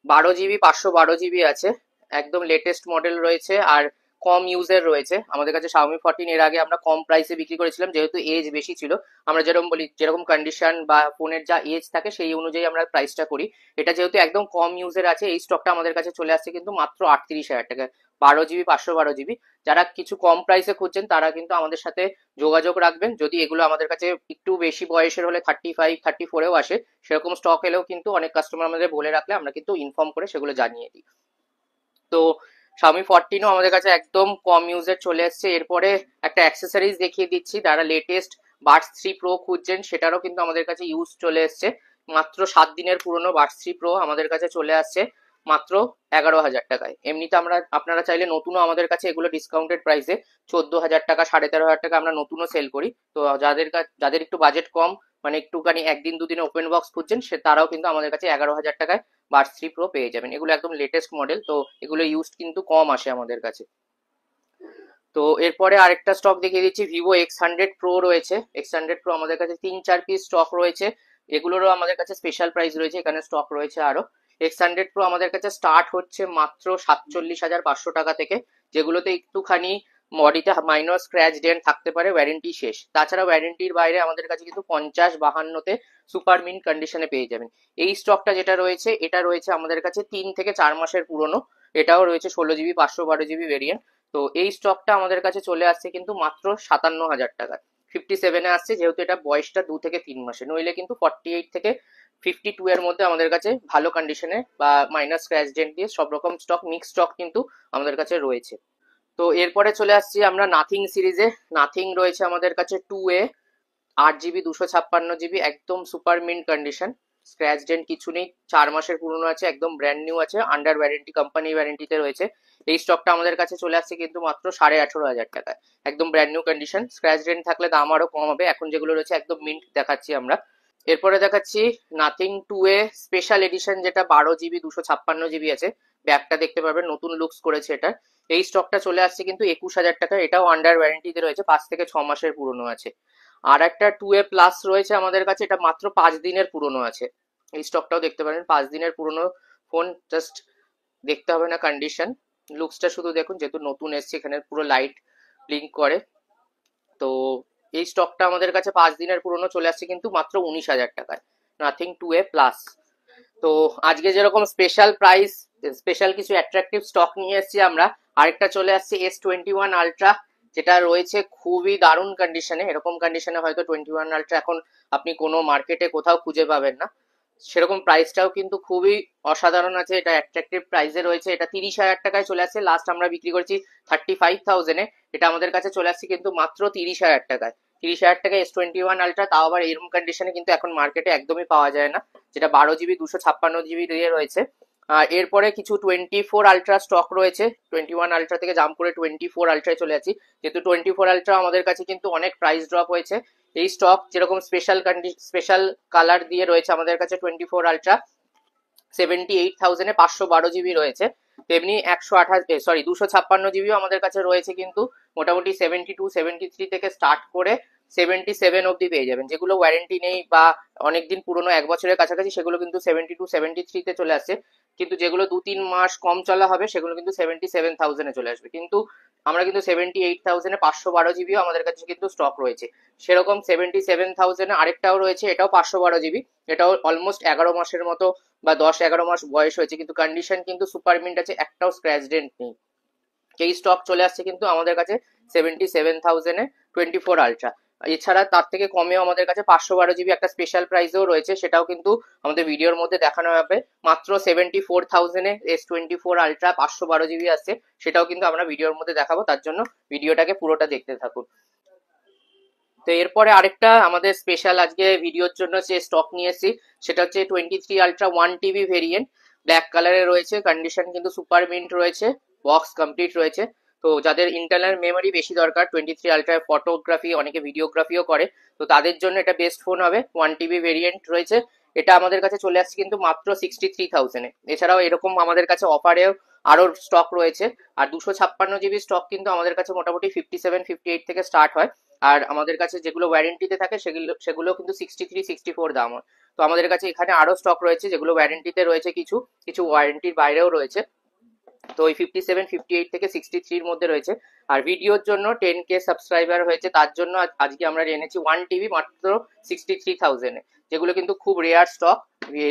12 জিবি 512 জিবি আছে, একদম লেটেস্ট মডেল রয়েছে আর কম ইউজের রয়েছে আমাদের কাছে। Xiaomi 14 এর আগে আমরা কম প্রাইসে বিক্রি করেছিলাম, যেহেতু এজ বেশি ছিল। আমরা যেরকম বলি, যেরকম কন্ডিশন বা ফোনের যা এজ থাকে সেই অনুযায়ী আমরা প্রাইসটা করি। এটা যেহেতু একদম কম ইউজের আছে, এই স্টকটা আমাদের কাছে চলে আসছে কিন্তু মাত্র 38,000 টাকায়। 12 জিবি 512 জিবি। যারা কিছু কম প্রাইসে খুঁজছেন, তারা কিন্তু আমাদের সাথে যোগাযোগ রাখবেন। যদি এগুলো আমাদের কাছে একটু বেশি বয়সের হলে 35-34-এও আসে, সেরকম স্টক এলেও কিন্তু অনেক কাস্টমার আমাদের বলে রাখলে আমরা কিন্তু ইনফর্ম করে সেগুলো জানিয়ে দিই। তো Xiaomi 14ও আমাদের কাছে একদম কম ইউজের চলে এসছে। এরপরে একটা অ্যাক্সেসরিজ দেখিয়ে দিচ্ছি। যারা লেটেস্ট বাডস 3 প্রো খুঁজছেন, সেটারও কিন্তু আমাদের কাছে ইউজ চলে এসছে। মাত্র 7 দিনের পুরনো বাডস 3 প্রো আমাদের কাছে চলে আসছে মাত্র 11,000 টাকায়। এমনিতে আপনারা চাইলে নতুনও আমাদের কাছে এগুলো ডিসকাউন্টেড প্রাইসে 14,000 টাকা 13,500 টাকা আমরা নতুনও সেল করি। তো যাদের একটু বাজেট কম, মানে একটুখানি একদিন দুদিনে ওপেন বক্স খুঁজছেন, তারাও কিন্তু আমাদের কাছে 11,000 টাকায় বাডস 3 প্রো পেয়ে যাবেন। এগুলো একদম লেটেস্ট মডেল, তো এগুলো ইউজ কিন্তু কম আসে আমাদের কাছে। তো এরপরে আরেকটা স্টক দেখিয়ে দিচ্ছি, ভিভো X100 প্রো রয়েছে। X100 প্রো আমাদের কাছে 3-4 পিস স্টক রয়েছে। এগুলোরও আমাদের কাছে স্পেশাল প্রাইস রয়েছে, এখানে স্টক রয়েছে আরো। X100 প্রো আমাদের কাছে স্টার্ট হচ্ছে মাত্র 47,500 টাকা থেকে, যেগুলোতে একটুখানি বডিতে মাইনর স্ক্র্যাচ ডেন্ট থাকতে পারে, ওয়ারেন্টি শেষ। তাছাড়া ওয়ারেন্টির বাইরে আমাদের কাছে কিন্তু 50-52তে সুপার মিন্ট কন্ডিশনে পেয়ে যাবেন। এই স্টকটা যেটা রয়েছে এটা রয়েছে আমাদের কাছে 3 থেকে 4 মাসের পুরনো। এটাও রয়েছে 16 জিবি 512 জিবি ভেরিয়েন্ট। তো এই স্টকটা আমাদের কাছে চলে আসছে কিন্তু মাত্র 57,000 টাকায়। 57-এ আসছে, যেহেতু এটা বয়সটা 2 থেকে 3 মাসে, নইলে কিন্তু 48 থেকে 52 এর মধ্যে আমাদের কাছে ভালো কন্ডিশনে বা মাইনাস স্ক্র্যাচ ডেন্ট দিয়ে সব রকম স্টক, মিক্স স্টক কিন্তু আমাদের কাছে রয়েছে। তো এরপরে চলে আসছি আমরা নাথিং সিরিজে। নাথিং রয়েছে আমাদের কাছে 2A, 8 জিবি 256 জিবি, একদম super mint condition, scratch dent কিছু নেই, 4 মাসের পুরনো আছে, একদম ব্র্যান্ড নিউ আছে, আন্ডার ওয়ারেন্টি, কোম্পানি ওয়ারেন্টিতে রয়েছে। এই স্টকটা আমাদের কাছে চলে আসছে কিন্তু মাত্র 18,500 টাকায়, একদম brand new condition. Scratch dent থাকলে দাম আরো কম হবে, এখন যেগুলো রয়েছে একদম মিন্ট দেখাচ্ছি আমরা। এরপরে দেখাচ্ছি নাথিং 2A স্পেশাল এডিশন, যেটা 12 জিবি 256 জিবি আছে। ব্যাগটা দেখতে পাবেন, নতুন লুকস করেছে এটা। এই স্টকটা চলে আসছে কিন্তু 21,000 টাকা, এটাও আন্ডার ওয়ারেন্টিতে রয়েছে, 5 থেকে 6 মাসের পুরনো আছে। আর একটা 2A প্লাস রয়েছে আমাদের কাছে, এটা মাত্র 5 দিনের পুরনো আছে। এই স্টকটাও দেখতে পারেন, 5 দিনের পুরনো ফোন, জাস্ট দেখতে হবে না কন্ডিশন, লুকসটা শুধু দেখুন, যেহেতু নতুন এসছে, এখানে পুরো লাইট ব্লিঙ্ক করে। তো এই স্টকটা আমাদের কাছে 5 দিনের পুরনো চলে আসছে কিন্তু মাত্র 19,000 টাকায়, নাথিং 2A প্লাস। তো আজকে যেরকম স্পেশাল প্রাইস, স্পেশাল কিছু অ্যাট্রাকটিভ স্টক নিয়ে এসেছি আমরা, আরেকটা চলে আসছে S21 আলট্রা, যেটা রয়েছে খুবই দারুণ কন্ডিশনে। এরকম কন্ডিশনে হয়তো 21 আলট্রা এখন আপনি কোনো মার্কেটে কোথাও খুঁজে পাবেন না। সেরকম প্রাইসটাও কিন্তু খুবই অসাধারণ আছে, এটা অ্যাট্রাকটিভ প্রাইসে রয়েছে। এটা 30,000 টাকায় চলে আসছে, লাস্ট আমরা বিক্রি করছি 35,000-এ। এটা আমাদের কাছে চলে আসছে কিন্তু মাত্র 30,000 টাকায়। 30,000 টাকায় S21 আলট্রা, তাও আবার এরকম কন্ডিশনে কিন্তু এখন মার্কেটে একদমই পাওয়া যায় না, যেটা 12 জিবি 256 জিবি দিয়ে রয়েছে। আর এরপরে কিছু 24 আলট্রা স্টক রয়েছে, 21 আলট্রা থেকে জাম্প করে 24 আলট্রায় চলে যাচ্ছি, যেহেতু 24 আলট্রা আমাদের কাছে কিন্তু অনেক প্রাইস ড্রপ হয়েছে। এই স্টক যেরকম স্পেশাল কালার দিয়ে রয়েছে আমাদের কাছে 24 আলট্রা 78,000-এ 512 জিবি রয়েছে, তেমনি 256 জিবিও আমাদের কাছে রয়েছে, কিন্তু মোটামুটি 72-73 থেকে স্টার্ট করে 77 অব্দি পেয়ে যাবেন। যেগুলো ওয়ারেন্টি নেই বা অনেকদিন পুরনো, 1 বছরের কাছাকাছি, সেগুলো কিন্তু 72-73-তে চলে আসছে। কিন্তু যেগুলো 2-3 মাস কম চলা হবে সেগুলো কিন্তু 77,000-এ চলে আসবে। কিন্তু আমরা কিন্তু 78,000-এ 512 জিবিও আমাদের কাছে কিন্তু স্টক রয়েছে। সেরকম 77,000-এ আরেকটাও রয়েছে, এটাও 512 জিবি, এটাও অলমোস্ট 11 মাসের মতো বা 10-11 মাস বয়স হয়েছে, কিন্তু কন্ডিশন কিন্তু সুপার মিন্ট আছে, একটাও স্ক্র্যাচ ডেন্ট নেই। এই স্টক চলে আসছে কিন্তু আমাদের কাছে 77,000-এ 24 আলট্রা। এছাড়া তার থেকে কমেও আমাদের কাছে 512 জিবি একটা স্পেশাল প্রাইসেও রয়েছে, সেটাও কিন্তু আমাদের ভিডিওর মধ্যে দেখানো হবে। মাত্র 74,000-এ S24 আলট্রা 512 জিবি আসছে, সেটাও কিন্তু আমরা ভিডিওর মধ্যে দেখাবো, তার জন্য ভিডিওটাকে পুরোটা দেখতে থাকুন। তো এরপরে আরেকটা আমাদের স্পেশাল আজকে ভিডিওর জন্য যে স্টক নিয়ে এসেছি, সেটা হচ্ছে 23 আলট্রা 1 TB ভেরিয়েন্ট, ব্ল্যাক কালারে রয়েছে, কন্ডিশন কিন্তু সুপার মিন্ট রয়েছে, বক্স কমপ্লিট রয়েছে। তো যাদের ইন্টারনাল মেমোরি বেশি দরকার, 23 আলট্রায় ফটোগ্রাফি, অনেকে ভিডিওগ্রাফিও করে, তো তাদের জন্য এটা বেস্ট ফোন হবে। 1 TB ভেরিয়েন্ট রয়েছে, এটা আমাদের কাছে চলে আসছে কিন্তু মাত্র 63,000-এ। এছাড়াও এরকম আমাদের কাছে অফারেও আরো স্টক রয়েছে। আর 256 জিবি স্টক কিন্তু আমাদের কাছে মোটামুটি 57-58 থেকে স্টার্ট হয়। আর আমাদের কাছে যেগুলো ওয়ারেন্টিতে থাকে সেগুলো কিন্তু 63-64 দাম হয়। তো আমাদের কাছে এখানে আরো স্টক রয়েছে যেগুলো ওয়ারেন্টিতে রয়েছে, কিছু কিছু ওয়ারেন্টির বাইরেও রয়েছে। তো ওই 57-58 থেকে 63-র মধ্যে রয়েছে। আর ভিডিওর জন্য 10K সাবস্ক্রাইবার হয়েছে, তার জন্য আজকে আমরা এনেছি 1 TB মাত্র 63,000-এ, যেগুলো কিন্তু খুব রেয়ার স্টক।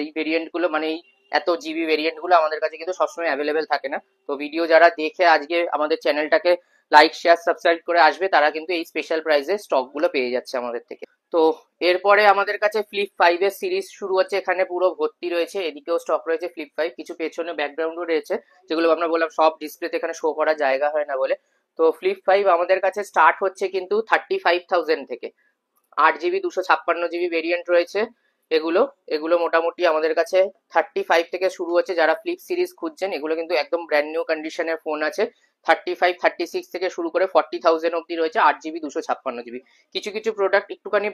এই ভেরিয়েন্ট গুলো, মানে এই এত জিবি ভেরিয়েন্ট গুলো আমাদের কাছে কিন্তু সবসময় অ্যাভেলেবেল থাকে না। তো ভিডিও যারা দেখে আজকে আমাদের চ্যানেলটাকে লাইক শেয়ার সাবস্ক্রাইব করে আসবে, তারা কিন্তু এই স্পেশাল প্রাইসে স্টক গুলো পেয়ে যাচ্ছে আমাদের থেকে। তো এরপরে আমাদের কাছে ফ্লিপ 5-এর সিরিজ শুরু হচ্ছে, এখানে পুরো ভর্তি রয়েছে, এদিকেও স্টক রয়েছে ফ্লিপ 5, কিছু পেছনে ব্যাকগ্রাউন্ডও রয়েছে, যেগুলো আমরা বললাম সব ডিসপ্লেতে এখানে শো করার জায়গা হয় না বলে। তো ফ্লিপ 5 আমাদের কাছে স্টার্ট হচ্ছে কিন্তু 35,000 থেকে। 8 জিবি 256 জিবি ভেরিয়েন্ট রয়েছে, এগুলো এগুলো মোটামুটি আমাদের কাছে 35 থেকে শুরু হচ্ছে। যারা ফ্লিপ সিরিজ খুঁজছেন, এগুলো কিন্তু একদম ব্র্যান্ড নিউ কন্ডিশনের ফোন আছে। 35-36 থেকে শুরু করে 40,000 অব্দি রয়েছে 8 জিবি 256 জিবি। কিছু কিছু প্রোডাক্ট একটুখানি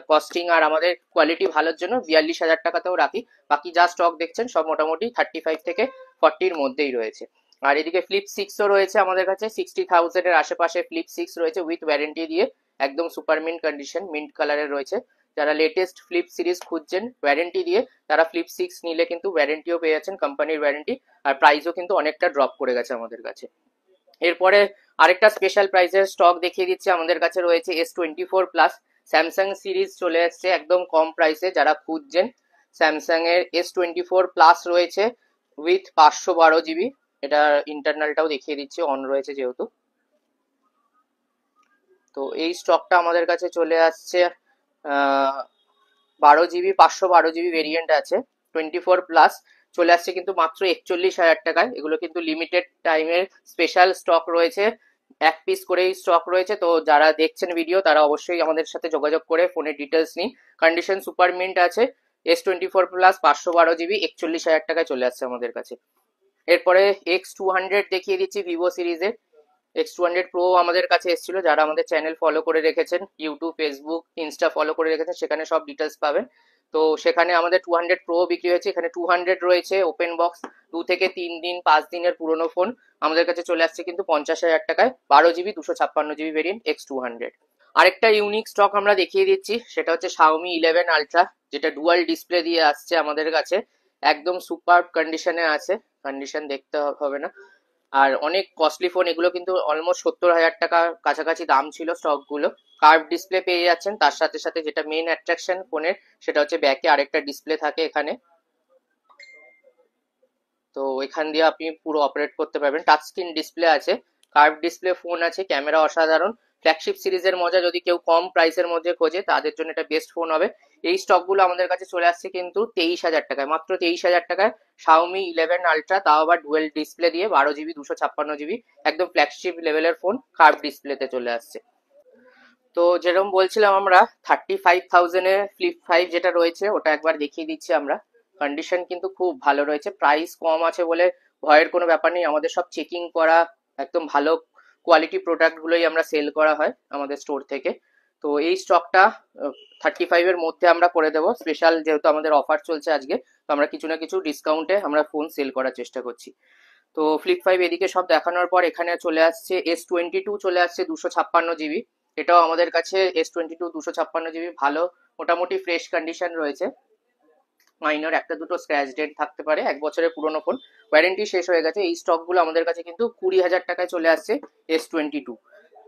কস্টিং আর আমাদের কোয়ালিটি ভালোর জন্য 42,000 টাকাতেও রাখি। বাকি যা স্টক দেখছেন সব মোটামুটি 35 থেকে 40-র মধ্যেই রয়েছে। আর এদিকে ফ্লিপ 6ও রয়েছে আমাদের কাছে, 60,000-এর আশেপাশে ফ্লিপ 6 রয়েছে উইথ ওয়ারেন্টি দিয়ে, একদম সুপার মিন্ট কন্ডিশন, মিন্ট কালারের রয়েছে। যারা লেটেস্ট ফ্লিপ সিরিজ খুঁজছেন ওয়ারেন্টি দিয়ে, তারা ফ্লিপ 6 নিলে কিন্তু ওয়ারেন্টিও পেয়ে যাচ্ছেন, কোম্পানির ওয়ারেন্টি, আর প্রাইসও কিন্তু অনেকটা ড্রপ করে গেছে আমাদের কাছে। এরপরে আরেকটা স্পেশাল প্রাইসের স্টক দেখিয়ে দিচ্ছি, আমাদের কাছে রয়েছে S24 প্লাস স্যামসাং সিরিজ চলে এসছে একদম কম প্রাইসে। যারা খুঁজছেন স্যামসাং এর S24 প্লাস রয়েছে উইথ 512 GB। এটা ইন্টারনালটাও দেখিয়ে দিচ্ছি, অন রয়েছে যেহেতু। তো এই স্টকটা আমাদের কাছে চলে আসছে 12 GB 512 GB ভেরিয়েন্ট আছে। 24 প্লাস চলে আসছে কিন্তু মাত্র 41,000 টাকায়। এগুলো কিন্তু লিমিটেড টাইমের স্পেশাল স্টক রয়েছে, এক পিস করেই স্টক রয়েছে। তো যারা দেখছেন ভিডিও তারা অবশ্যই আমাদের সাথে যোগাযোগ করে ফোনের ডিটেলস নিন। কন্ডিশন সুপার মিন্ট আছে। S24 প্লাস 512 GB 41,000 টাকায় চলে আসছে আমাদের কাছে। এরপরে X200 দেখিয়ে দিচ্ছি ভিভো সিরিজের। X200 Pro আমাদের কাছে এসেছিল, যারা আমাদের চ্যানেল ফলো করে রেখেছেন, ইউটিউব ফেসবুক ইনস্টা ফলো করে রেখেছেন, সেখানে সব ডিটেলস পাবেন। তো সেখানে আমাদের 200 Pro বিক্রি হয়েছে। এখানে 200 রয়েছে ওপেন বক্স, 2 থেকে 3 দিন 5 দিনের পুরনো ফোন আমাদের কাছে চলে আসছে কিন্তু 50,000 টাকায়। 12 GB 256 GB ভেরিয়েন্ট X200। আরেকটা ইউনিক স্টক আমরা দেখিয়ে দিচ্ছি, সেটা হচ্ছে Xiaomi 11 Ultra, যেটা ডুয়াল ডিসপ্লে দিয়ে আসছে আমাদের কাছে। একদম সুপার কন্ডিশনে আছে, কন্ডিশন দেখতে হবে না। আর অনেক কস্টলি ফোন এগুলো, কিন্তু অলমোস্ট 70,000 টাকার কাছাকাছি দাম ছিল স্টক গুলো। কার্ভ ডিসপ্লে পেয়ে যাচ্ছেন, তার সাথে সাথে যেটা মেইন অ্যাট্রাকশন ফোনের সেটা হচ্ছে ব্যাকে আরেকটা ডিসপ্লে থাকে এখানে। তো এখান দিয়ে আপনি পুরো অপারেট করতে পারবেন। টাচ স্ক্রিন ডিসপ্লে আছে, কার্ভ ডিসপ্লে ফোন আছে, ক্যামেরা অসাধারণ। ফ্ল্যাগশিপ সিরিজের মজা যদি কেউ কম প্রাইসের মধ্যে খোঁজে তাদের জন্য এটা বেস্ট ফোন হবে। এই স্টকগুলো আমাদের কাছে চলে আসছে কিন্তু 23,000 টাকায়, মাত্র 23,000 টাকায় Xiaomi 11 Ultra, তাও আবার ডুয়েল ডিসপ্লে দিয়ে 12 GB 256 GB। একদম ফ্ল্যাগশিপ লেভেলের ফোন, কার্ভ ডিসপ্লেতে চলে আসছে। তো যেরকম বলছিলাম আমরা 35,000-এ Flip 5 যেটা রয়েছে ওটা একবার দেখিয়ে দিচ্ছি আমরা। কন্ডিশন কিন্তু খুব ভালো রয়েছে, প্রাইস কম আছে বলে ভয়ের কোনো ব্যাপার নেই। আমাদের সব চেকিং করা একদম ভালো কোয়ালিটি প্রোডাক্ট গুলোই আমরা সেল করা হয় আমাদের স্টোর থেকে। তো এই স্টকটা 35-এর মধ্যে আমরা করে দেবো, স্পেশাল যেহেতু আমাদের অফার চলছে আজকে। তো আমরা কিছু না কিছু ডিসকাউন্টে আমরা ফোন সেল করার চেষ্টা করছি। তো Flip 5 এদিকে সব দেখানোর পর এখানে চলে আসছে S22 চলে আসছে 256 GB। এটাও আমাদের কাছে S22 256 GB ভালো, মোটামুটি ফ্রেশ কন্ডিশন রয়েছে। মাইনর একটা দুটো স্ক্র্যাচ ডেট থাকতে পারে, 1 বছরের পুরনো ফোন, ওয়ারেন্টি শেষ হয়ে গেছে। এই স্টকগুলো আমাদের কাছে কিন্তু 20,000 টাকায় চলে আসছে S22।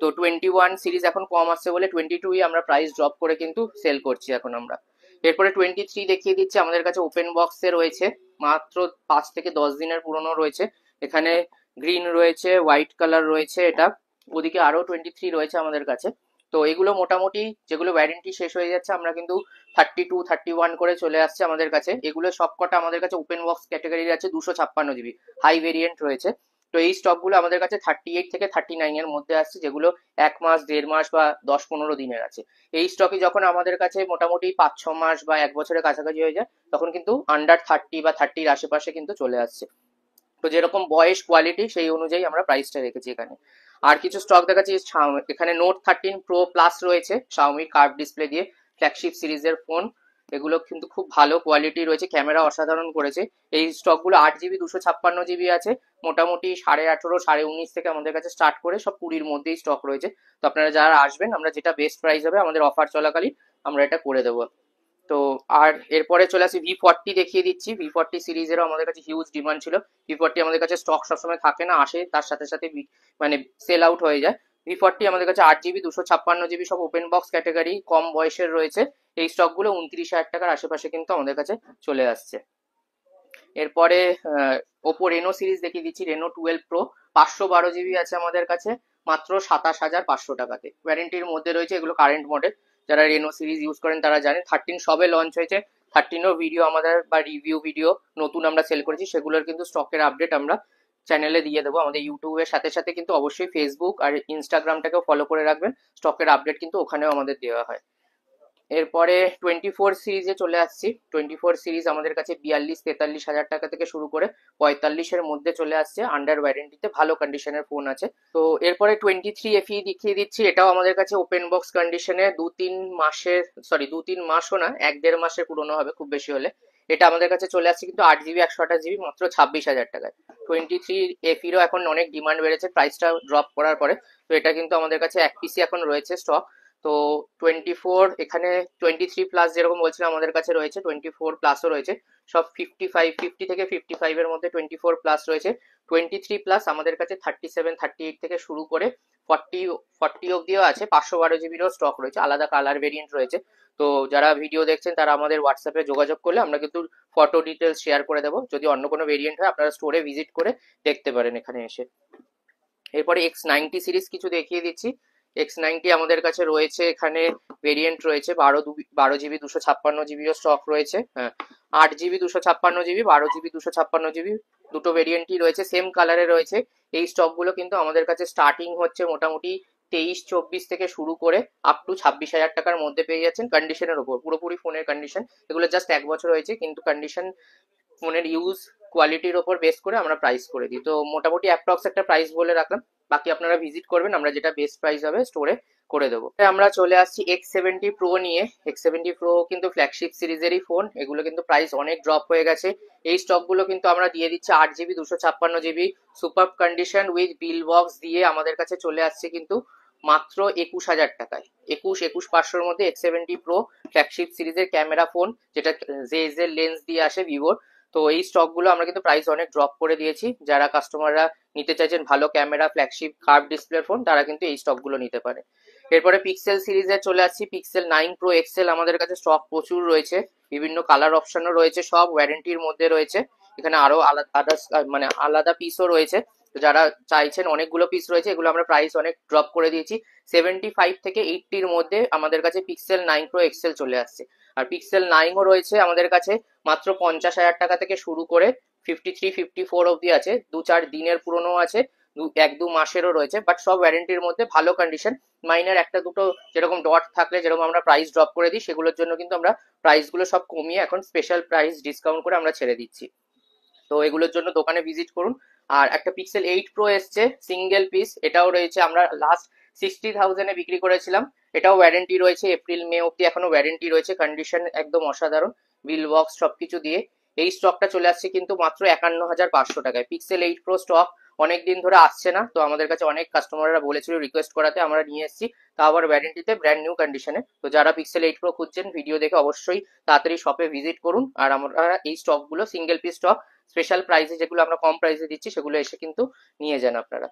তো 21 সিরিজ এখন কম আসছে বলে 22ই আমরা প্রাইস ড্রপ করে কিন্তু সেল করছি এখন আমরা। এরপরে 23 দেখিয়ে দিচ্ছি, আমাদের কাছে ওপেন বক্সে রয়েছে, মাত্র 5 থেকে 10 দিনের পুরনো রয়েছে। এখানে গ্রিন রয়েছে, হোয়াইট কালার রয়েছে এটা, ওদিকে আরো 23 রয়েছে আমাদের কাছে। তো এগুলো মোটামুটি যেগুলো ওয়ারেন্টি শেষ হয়ে যাচ্ছে আমরা কিন্তু 32 31 করে চলে আসছে আমাদের কাছে। এগুলো সবকটা আমাদের কাছে ওপেন বক্স ক্যাটাগরির আছে, 256 GB হাই ভেরিয়েন্ট রয়েছে। তো এই স্টকগুলো আমাদের কাছে 38 থেকে 39 এর মধ্যে আসছে, যেগুলো 1 মাস 1.5 মাস বা 10-15 দিনের আছে। এই স্টকে যখন আমাদের কাছে মোটামুটি 5-6 মাস বা 1 বছরের কাছাকাছি হয়ে যায় তখন কিন্তু আন্ডার 30 বা 30-র আশেপাশে কিন্তু চলে আসছে। তো যেরকম বয়স কোয়ালিটি সেই অনুযায়ী আমরা প্রাইসটা রেখেছি এখানে। আর কিছু স্টক দেখাচ্ছি, এখানে নোট 13 Pro প্লাস রয়েছে Xiaomi কার্ভ ডিসপ্লে দিয়ে, ফ্ল্যাগশিপ সিরিজের ফোন। এগুলো কিন্তু খুব ভালো কোয়ালিটি রয়েছে, ক্যামেরা অসাধারণ করেছে। এই স্টকগুলো 8 GB 256 GB আছে, মোটামুটি 18.5 19.5 থেকে আমাদের কাছে স্টার্ট করে সব 20-র মধ্যেই স্টক রয়েছে। তো আপনারা যারা আসবেন আমরা যেটা বেস্ট প্রাইস হবে আমাদের অফার চলাকালীন আমরা এটা করে দেবো। তো আর এরপরে চলে আসি V40 দেখিয়ে দিচ্ছি। V40 সিরিজেরও আমাদের কাছে হিউজ ডিমান্ড ছিল। V40 আমাদের কাছে স্টক সবসময় থাকে না, আসে তার সাথে সাথে মানে সেল আউট হয়ে যায়। V40 আমাদের কাছে 8 GB 256 GB সব ওপেন বক্স ক্যাটাগরি, কম বয়সের রয়েছে। এই স্টকগুলো 29,000 টাকার আশেপাশে কিন্তু আমাদের কাছে চলে আসছে। এরপরে ওপো রেনো সিরিজ দেখিয়ে দিচ্ছি, রেনো 12 Pro 512 GB আছে আমাদের কাছে মাত্র 27,500 টাকাতে, ওয়ারেন্টির মধ্যে রয়েছে। এগুলো কারেন্ট মডেল, যারা রেনো সিরিজ ইউজ করেন তারা জানেন। 13 সবে লঞ্চ হয়েছে, 13-ও ভিডিও আমাদের বা রিভিউ ভিডিও নতুন আমরা সেল করেছি, সেগুলোর কিন্তু স্টকের আপডেট আমরা চ্যানেলে দিয়ে দেবো। আমাদের ইউটিউবের সাথে সাথে কিন্তু অবশ্যই ফেসবুক আর ইনস্টাগ্রামটাকেও ফলো করে রাখবেন, স্টকের আপডেট কিন্তু ওখানেও আমাদের দেওয়া হয়। এরপরে 24 সিরিজে চলে আসছি। 24 সিরিজ আমাদের কাছে 42-43 হাজার টাকা থেকে শুরু করে 45-এর মধ্যে চলে আসছে, আন্ডার ওয়ারেন্টিতে ভালো কন্ডিশনের ফোন আছে। তো এরপরে 23 FE দেখিয়ে দিচ্ছি, এটাও আমাদের কাছে ওপেন বক্স কন্ডিশনে 2-3 মাসও না, 1-1.5 মাসের পুরনো হবে খুব বেশি হলে। এটা আমাদের কাছে চলে আসছে কিন্তু 8 GB 128 GB মাত্র 26,000 টাকায়। 23 FE রও এখন অনেক ডিমান্ড বেড়েছে প্রাইসটা ড্রপ করার পরে। তো এটা কিন্তু আমাদের কাছে এক পিসি এখন রয়েছে স্টক। তো 24, এখানে 23+ যেরকম বলছিলাম আমাদের কাছে রয়েছে, 24+ও রয়েছে। সব 50 থেকে 55-এর মধ্যে 24+ রয়েছে। 23+ আমাদের কাছে 37, 38 থেকে শুরু করে 40 অব্দিও আছে। 512 জিবিরও স্টক রয়েছে, আলাদা কালার ভেরিয়েন্ট রয়েছে। তো যারা ভিডিও দেখছেন তারা আমাদের হোয়াটসঅ্যাপে যোগাযোগ করলে আমরা কিন্তু ফটো ডিটেলস শেয়ার করে দেবো। যদি অন্য কোনো ভেরিয়েন্ট হয় আপনারা স্টোরে ভিজিট করে দেখতে পারেন এখানে এসে। এরপরে X90 সিরিজ কিছু দেখিয়ে দিচ্ছি। X90 আমাদের কাছে রয়েছে, এখানে ভেরিয়েন্ট রয়েছে 12 জিবি 256 জিবিও স্টক রয়েছে। হ্যাঁ, 8 জিবি 256 জিবি, 12 জিবি 256 জিবি, দুটো ভেরিয়েন্টই রয়েছে, সেম কালারে রয়েছে। এই স্টকগুলো কিন্তু আমাদের কাছে স্টার্টিং হচ্ছে মোটামুটি 23-24 থেকে শুরু করে আপ টু 26,000 টাকার মধ্যে পেয়ে যাচ্ছেন, কন্ডিশনের ওপর, পুরোপুরি ফোনের কন্ডিশন। এগুলো জাস্ট 1 বছর হয়েছে, কিন্তু কন্ডিশন ফোনের ইউজ কোয়ালিটির ওপর বেস করে আমরা প্রাইস করে দিই। তো মোটামুটি অ্যাপ্রক্স একটা প্রাইস বলে রাখলাম, বাকি আপনারা ভিজিট করবেন, আমরা যেটা বেস্ট প্রাইস হবে স্টোরে করে দেবো। আমরা চলে আসছি X70 Pro নিয়ে। X70 Pro কিন্তু ফ্ল্যাগশিপ সিরিজেরই ফোন, এগুলো কিন্তু প্রাইস অনেক ড্রপ হয়ে গেছে। এই স্টকগুলো কিন্তু আমরা দিয়ে দিচ্ছি 8 GB 256 GB super condition with bill box দিয়ে আমাদের কাছে চলে আসছে কিন্তু মাত্র 21,000 টাকায়। 21,500-র মধ্যে X70 Pro ফ্ল্যাগশিপ সিরিজের ক্যামেরা ফোন, যেটা জেজ এর লেন্স দিয়ে আসে ভিভোর। তো এই স্টকগুলো আমরা কিন্তু প্রাইস অনেক ড্রপ করে দিয়েছি। যারা কাস্টমাররা নিতে চাইছেন ভালো camera flagship curve display phone, তারা কিন্তু এই স্টকগুলো নিতে পারে। এরপরে পিক্সেল সিরিজে চলে আসছি। পিক্সেল 9 Pro XL আমাদের কাছে স্টক প্রচুর রয়েছে, বিভিন্ন কালার অপশনও রয়েছে, সব ওয়ারেন্টির মধ্যে রয়েছে। এখানে আরো আলাদা মানে আলাদা পিসও রয়েছে। তো যারা চাইছেন, অনেকগুলো পিস রয়েছে, এগুলো আমরা প্রাইস অনেক ড্রপ করে দিয়েছি। 75 থেকে 80-র মধ্যে আমাদের কাছে পিক্সেল 9 Pro XL চলে আসছে। আর পিক্সেল 9ও রয়েছে আমাদের কাছে মাত্র 50,000 টাকা থেকে শুরু করে 53-54 অব্দি আছে। 2-4 দিনের পুরনো আছে, 1-2 মাসেরও রয়েছে, বাট সব ওয়ারেন্টির মধ্যে, ভালো কন্ডিশন। মাইনার একটা দুটো যেরকম ডট থাকলে যেরকম আমরা প্রাইস ড্রপ করে দিই, সেগুলোর জন্য কিন্তু আমরা প্রাইসগুলো সব কমিয়ে এখন স্পেশাল প্রাইস ডিসকাউন্ট করে আমরা ছেড়ে দিচ্ছি। তো এগুলোর জন্য দোকানে ভিজিট করুন। আর একটা পিক্সেল 8 Pro এসছে সিঙ্গেল পিস, এটাও রয়েছে, আমরা লাস্ট 60,000-এ বিক্রি করেছিলাম। এটাও ওয়ারেন্টি রয়েছে, এপ্রিল মে অব্দি এখনো ওয়ারেন্টি রয়েছে, কন্ডিশন একদম অসাধারণ, বিল বক্স সবকিছু দিয়ে। এই স্টকটা চলে আসছে কিন্তু মাত্র 51,500 টাকায়। পিক্সেল 8 Pro স্টক অনেকদিন ধরে আসছে না, তো আমাদের কাছে অনেক কাস্টমাররা বলেছিল রিকোয়েস্ট করাতে আমরা নিয়ে এসেছি, তা আবার ওয়ারেন্টিতে, ব্র্যান্ড নিউ কন্ডিশনে। তো যারা পিক্সেল 8 Pro খুঁজছেন, ভিডিও দেখে অবশ্যই তাড়াতাড়ি শপে ভিজিট করুন। আর আমরা এই স্টকগুলো সিঙ্গেল পিস স্টক স্পেশাল প্রাইসে, যেগুলো আমরা কম প্রাইসে দিচ্ছি, সেগুলো এসে কিন্তু নিয়ে যান আপনারা।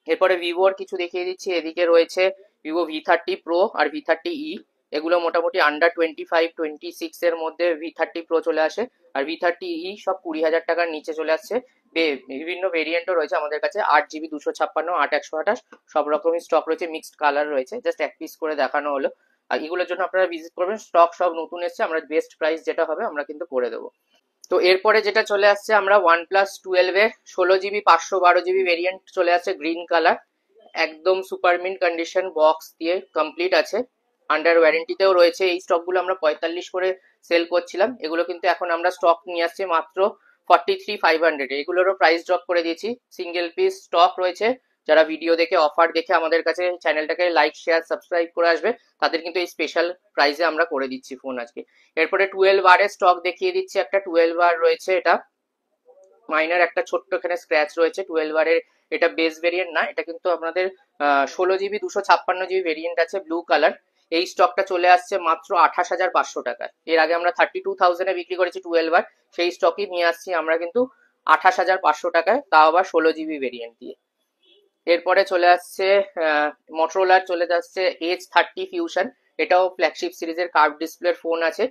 এরপরে ভিভোর কিছু দেখিয়ে দিচ্ছি। এদিকে রয়েছে ভিভো V30 Pro আর V30e। এগুলো মোটামুটি আন্ডার 25-26 এর মধ্যে V30 Pro চলে আসে, আর V30e সব 20,000 টাকার নিচে চলে আসছে। বিভিন্ন ভেরিয়েন্টও রয়েছে আমাদের কাছে, 8 জিবি 256, 8 128, সব রকমই স্টক রয়েছে, মিক্সড কালার রয়েছে, জাস্ট এক পিস করে দেখানো হলো। আর এগুলোর জন্য আপনারা ভিজিট করবেন, স্টক সব নতুন এসছে, আমরা বেস্ট প্রাইস যেটা হবে আমরা কিন্তু করে দেবো। তো এরপরে যেটা চলে আসছে, আমরা OnePlus 12-এ 16 জিবি 512 জিবি ভেরিয়েন্ট চলে আসছে, গ্রিন কালার, একদম সুপার মিন্ট কন্ডিশন, বক্স দিয়ে কমপ্লিট আছে, আন্ডার ওয়ারেন্টিতেও রয়েছে। এই স্টকগুলো আমরা 45 করে সেল করছিলাম, এগুলো কিন্তু এখন আমরা স্টক নিয়ে আসছি মাত্র 43,500-এ। এগুলোরও প্রাইস ড্রপ করে দিয়েছি, সিঙ্গেল পিস স্টক রয়েছে। যারা ভিডিও দেখে, অফার দেখে আমাদের কাছে চ্যানেলটাকে লাইক শেয়ার সাবস্ক্রাইব করে আসবে, তাদের কিন্তু এই স্পেশাল প্রাইসে আমরা করে দিচ্ছি ফোন আজকে। এরপরে 12R এর স্টক দেখিয়ে দিচ্ছি। একটা 12R রয়েছে, এটা মাইনার একটা ছোট্ট এখানে স্ক্র্যাচ রয়েছে। 12R এর এটা বেস ভেরিয়েন্ট না, এটা কিন্তু আপনাদের 16 জিবি 256 জিবি ভেরিয়েন্ট আছে, ব্লু কালার। এই স্টকটা চলে আসছে মাত্র 28,500 টাকায়। এর আগে আমরা 32,000-এ বিক্রি করেছি 12R, সেই স্টকই নিয়ে আসছি আমরা কিন্তু 28,500 টাকায়, তাও আবার 16 জিবি ভেরিয়েন্ট দিয়ে। এরপরে চলে আসছে মটোরোলার, চলে যাচ্ছে H30 Fusion। এটাও ফ্ল্যাগশিপ সিরিজের কার্ভ ডিসপ্লের ফোন আছে,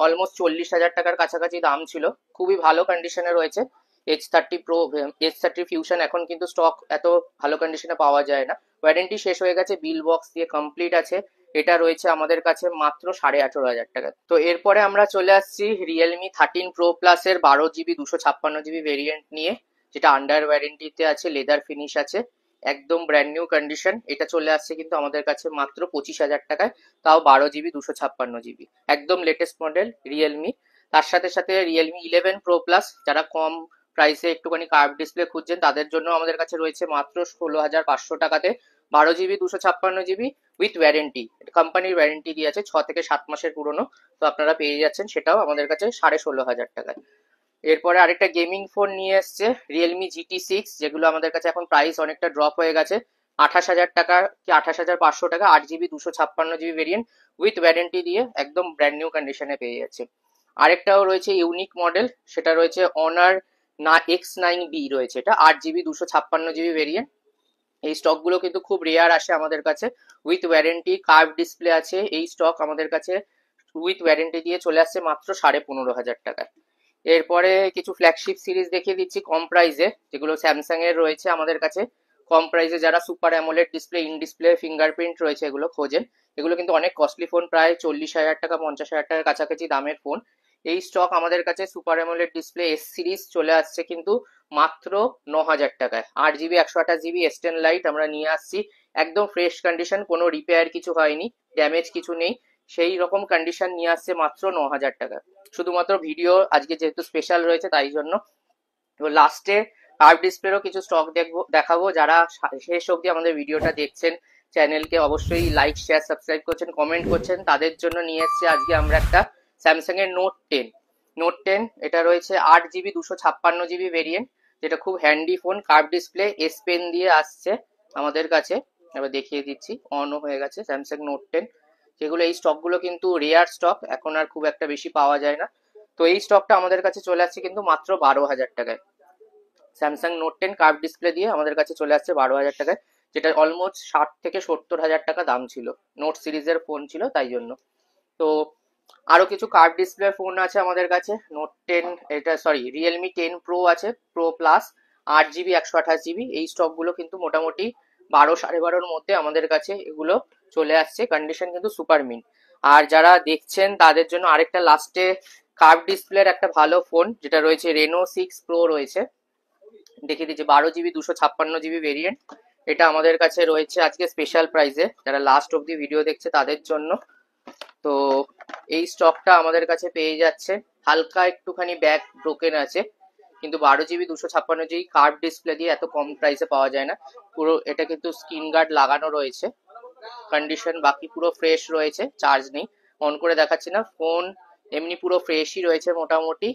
অলমোস্ট 40,000 টাকার কাছাকাছি দাম ছিল, খুবই ভালো কন্ডিশনে রয়েছে। H30 Pro H30 Fusion এখন কিন্তু স্টক এত ভালো কন্ডিশনে পাওয়া যায় না, ওয়ারেন্টি শেষ হয়ে গেছে, বিল বক্স দিয়ে কমপ্লিট আছে। এটা রয়েছে আমাদের কাছে মাত্র 18,500 টাকা। তো এরপরে আমরা চলে আসছি Realme 13 Pro Plus এর 12 জিবি 256 জিবি ভেরিয়েন্ট নিয়ে, যেটা আন্ডার ওয়ারেন্টিতে আছে, লেদার ফিনিশ আছে, একদম ব্র্যান্ড নিউ কন্ডিশন। এটা চলে আসছে কিন্তু আমাদের কাছে মাত্র 25,000 টাকায়, তাও 12 জিবি 256 জিবি, একদম লেটেস্ট মডেল রিয়েলমি। তার সাথে সাথে Realme 11 Pro Plus, যারা কম প্রাইসে একটুখানি কার্ভ ডিসপ্লে খুঁজছেন, তাদের জন্য আমাদের কাছে রয়েছে মাত্র 16,500 টাকাতে, 12 জিবি 256 জিবি উইথ ওয়ারেন্টি, কোম্পানির ওয়ারেন্টি দিয়ে আছে, 6 থেকে 7 মাসের পুরনো। তো আপনারা পেয়ে যাচ্ছেন সেটাও আমাদের কাছে 16,500 টাকায়। এরপরে আরেকটা গেমিং ফোন নিয়ে এসছে Realme GT6, যেগুলো আমাদের কাছে এখন প্রাইস অনেকটা ড্রপ হয়ে গেছে, 28,000 টাকা কি 28,500 টাকা, 8 GB 256 GB variant with warranty দিয়ে একদম ব্র্যান্ড নিউ কন্ডিশনে পেয়ে যাচ্ছে। আরেকটাও রয়েছে ইউনিক মডেল, সেটা রয়েছে অনার না X9B রয়েছে, এটা 8 জিবি 256 জিবি ভেরিয়েন্ট। এই স্টকগুলো কিন্তু খুব রেয়ার আসে আমাদের কাছে, উইথ ওয়ারেন্টি কার্ভ ডিসপ্লে আছে। এই স্টক আমাদের কাছে উইথ ওয়ারেন্টি দিয়ে চলে আসছে মাত্র 15,500 টাকায়। এরপরে কিছু ফ্ল্যাগশিপ সিরিজ দেখিয়ে দিচ্ছি কম প্রাইসে, যেগুলো স্যামসাং এর রয়েছে আমাদের কাছে কম প্রাইসে। যারা super AMOLED display, in display fingerprint রয়েছে এগুলো খোঁজেন, এগুলো কিন্তু অনেক কস্টলি ফোন, প্রায় 40,000 টাকা 50,000 টাকার কাছাকাছি দামের ফোন। এই স্টক আমাদের কাছে super AMOLED display S series চলে আসছে কিন্তু মাত্র 9,000 টাকায়। 8 জিবি 128 জিবি S10 লাইট আমরা নিয়ে আসছি, একদম ফ্রেশ কন্ডিশন, কোনো রিপেয়ার কিছু হয়নি, ড্যামেজ কিছু নেই, সেই রকম কন্ডিশন নিয়ে আসছে মাত্র 9,000 টাকা। শুধুমাত্র ভিডিও আজকে যেহেতু স্পেশাল রয়েছে তাই জন্য। তো লাস্টে কার্ভ ডিসপ্লেরও কিছু স্টক দেখাবো। যারা শেষ অবধি আমাদের ভিডিওটা দেখছেন, চ্যানেলকে অবশ্যই লাইক শেয়ার সাবস্ক্রাইব করছেন, কমেন্ট করছেন, তাদের জন্য নিয়ে এসেছি আজকে আমরা একটা স্যামসাং এর নোট টেন। এটা রয়েছে 8 জিবি 256 জিবি ভেরিয়েন্ট, যেটা খুব handy phone, curve display, S pen দিয়ে আসছে আমাদের কাছে। এবার দেখিয়ে দিচ্ছি, অনও হয়ে গেছে স্যামসাং নোট 10। যেগুলো এই স্টকগুলো কিন্তু রেয়ার স্টক, এখন আর খুব একটা বেশি পাওয়া যায় না। তো এই স্টকটা আমাদের কাছে চলে আসছে কিন্তু মাত্র 12,000 টাকায়। স্যামসাং নোট 10 কার্ভ ডিসপ্লে দিয়ে আমাদের কাছে চলে আসছে 12,000 টাকায়, যেটা অলমোস্ট 60 থেকে 70 হাজার টাকা দাম ছিল, নোট সিরিজের ফোন ছিল তাই জন্য। তো আরো কিছু কার্ভ ডিসপ্লে ফোন আছে আমাদের কাছে, নোট 10, এটা সরি রিয়েলমি 10 প্রো আছে, প্রো প্লাস, 8 জিবি 128 জিবি। এই স্টকগুলো কিন্তু মোটামুটি 12 সাড়ে 12-র মধ্যে আমাদের কাছে এগুলো চলে আসছে, কন্ডিশন কিন্তু সুপার মিন। আর যারা দেখছেন তাদের জন্য আরেকটা লাস্টে কার্ভ ডিসপ্লের একটা ভালো ফোন, যেটা রয়েছে Reno 6 Pro রয়েছে, দেখিয়ে দিচ্ছি, 12 জিবি 256 জিবি ভেরিয়েন্ট। এটা আমাদের কাছে রয়েছে আজকে স্পেশাল প্রাইসে, যারা লাস্ট অব্দি ভিডিও দেখছে তাদের জন্য। তো এই স্টকটা আমাদের কাছে পেয়ে যাচ্ছে, হালকা একটুখানি ব্যাক ব্রোকেন আছে, কিন্তু 12 জিবি 256 জিবি কার্ভ ডিসপ্লে দিয়ে এত কম প্রাইসে পাওয়া যায় না। পুরো এটা কিন্তু স্ক্রিন গার্ড লাগানো রয়েছে, কন্ডিশন বাকি পুরো ফ্রেশ রয়েছে, চার্জ নেই, অন করে দেখাচ্ছি না, ফোন এমনি পুরো ফ্রেশই রয়েছে মোটামুটি।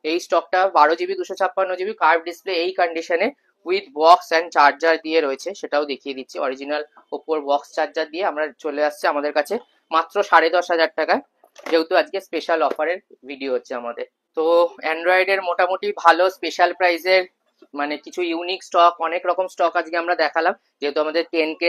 এই স্টকটা 12 জিবি 256 জিবি কার্ভ ডিসপ্লে এই কন্ডিশনে উইথ বক্স অ্যান্ড চার্জার দিয়ে রয়েছে, সেটাও দেখিয়ে দিচ্ছি। অরিজিনাল ওপোর বক্স চার্জার দিয়ে আমরা চলে আসছে আমাদের কাছে মাত্র 10,500 টাকায়, যেহেতু আজকে স্পেশাল অফারের ভিডিও হচ্ছে আমাদের। তো অ্যান্ড্রয়েডের মোটামুটি ভালো স্পেশাল প্রাইসের মানে কিছু ইউনিক স্টক, অনেক রকম স্টক আজকে আমরা দেখালাম, যেহেতু আমাদের 10K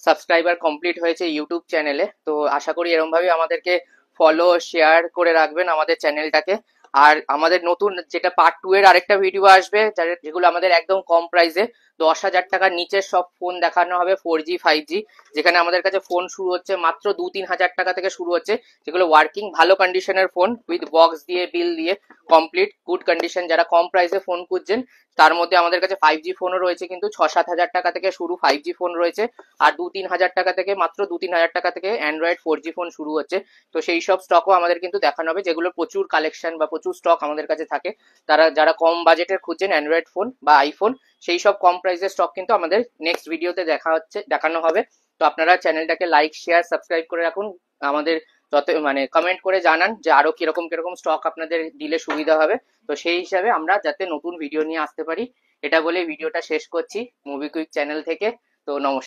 সাবস্ক্রাইবার কমপ্লিট হয়েছে ইউটিউব চ্যানেলে। তো আশা করি এরকম ভাবে আমাদেরকে ফলো শেয়ার করে রাখবেন আমাদের চ্যানেলটাকে। আর আমাদের নতুন যেটা পার্ট 2 এর আরেকটা ভিডিও আসবে, যেগুলো আমাদের একদম কম প্রাইসে 10,000 টাকার নিচের সব ফোন দেখানো হবে, 4G 5G, যেখানে আমাদের কাছে ফোন শুরু হচ্ছে মাত্র 2-3 হাজার টাকা থেকে শুরু হচ্ছে, যেগুলো ওয়ার্কিং ভালো কন্ডিশনের ফোন, উইথ বক্স দিয়ে বিল দিয়ে কমপ্লিট গুড কন্ডিশন। যারা কম প্রাইসে ফোন খুঁজছেন তার মধ্যে আমাদের কাছে 5G ফোনও রয়েছে, কিন্তু 6-7 হাজার টাকা থেকে শুরু 5G ফোন রয়েছে। আর 2-3 হাজার টাকা থেকে, মাত্র 2-3 হাজার টাকা থেকে অ্যান্ড্রয়েড 4G ফোন শুরু হচ্ছে। তো সেই সব স্টকও আমাদের কিন্তু দেখানো হবে, যেগুলো প্রচুর কালেকশন বা প্রচুর স্টক আমাদের কাছে থাকে। যারা কম বাজেটের খুঁজছেন অ্যান্ড্রয়েড ফোন বা আইফোন, সেই সব কম প্রাইসের স্টক কিন্তু আমাদের নেক্সট ভিডিওতে দেখানো হবে। তো আপনারা চ্যানেলটাকে লাইক শেয়ার সাবস্ক্রাইব করে রাখুন, আমাদের যত মানে কমেন্ট করে জানান যে আরো কিরকম কিরকম স্টক আপনাদের দিলে সুবিধা হবে। তো সেই হিসাবে আমরা যাতে নতুন ভিডিও নিয়ে আসতে পারি, এটা বলে ভিডিওটা শেষ করছি মুভি কুইক চ্যানেল থেকে। তো নমস্কার।